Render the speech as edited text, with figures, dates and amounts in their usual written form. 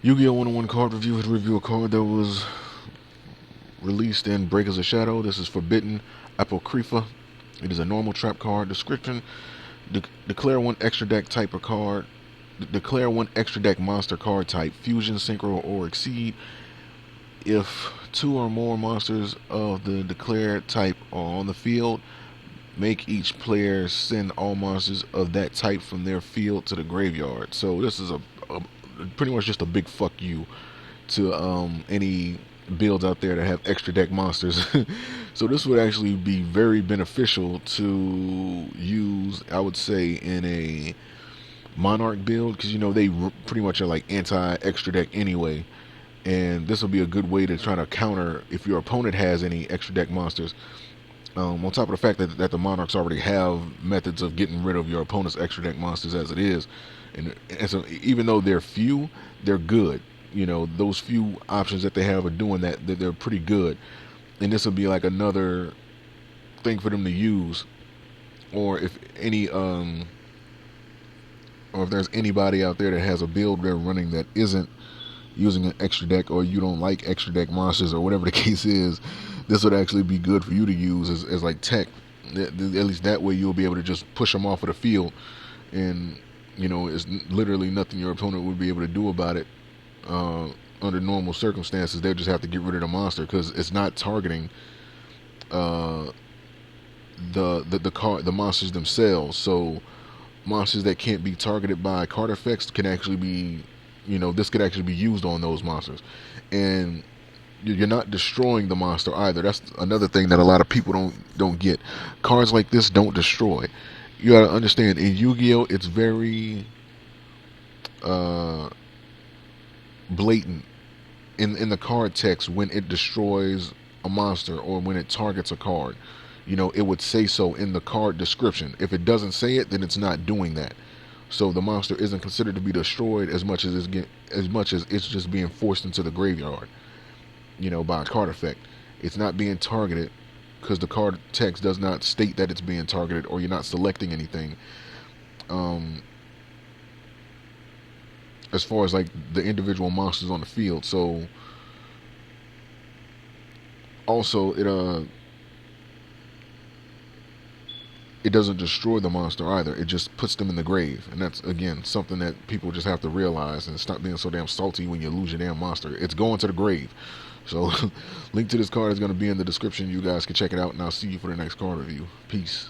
YuGiOh101 card review. Hit review a card that was released in Breakers of Shadow. This is Forbidden Apocrypha. It is a normal trap card. Description: declare one extra deck type of card. Declare one extra deck monster card type, fusion, synchro, or exceed. If two or more monsters of the declared type are on the field, make each player send all monsters of that type from their field to the graveyard. So this is a pretty much just a big fuck you to any builds out there that have extra deck monsters. So this would actually be very beneficial to use, I would say, in a Monarch build, because you know they pretty much are like anti extra deck anyway, and this will be a good way to try to counter if your opponent has any extra deck monsters. On top of the fact that the Monarchs already have methods of getting rid of your opponent's extra deck monsters as it is, and so even though they're few, they're good. You know, those few options that they have of doing that, they're pretty good, and this will be like another thing for them to use. Or if any or if there's anybody out there that has a build they're running that isn't using an extra deck, or you don't like extra deck monsters or whatever the case is, this would actually be good for you to use as like tech. At least that way you'll be able to just push them off of the field, and you know it's literally nothing your opponent would be able to do about it. Under normal circumstances, they'll just have to get rid of the monster because it's not targeting uh, the monsters themselves. So monsters that can't be targeted by card effects can actually be, you know, this could actually be used on those monsters, and you're not destroying the monster either. That's another thing that a lot of people don't get. Cards like this don't destroy. You gotta understand, in Yu-Gi-Oh, it's very uh, blatant in the card text when it destroys a monster or when it targets a card. You know, it would say so in the card description. If it doesn't say it, then it's not doing that. So the monster isn't considered to be destroyed as much as it's just being forced into the graveyard. You know, by a card effect, it's not being targeted because the card text does not state that it's being targeted, or you're not selecting anything. Um, as far as like the individual monsters on the field. So also it doesn't destroy the monster either. It just puts them in the grave, and that's again something that people just have to realize and stop being so damn salty when you lose your damn monster. It's going to the grave. So link to this card is going to be in the description. You guys can check it out, and I'll see you for the next card review. Peace.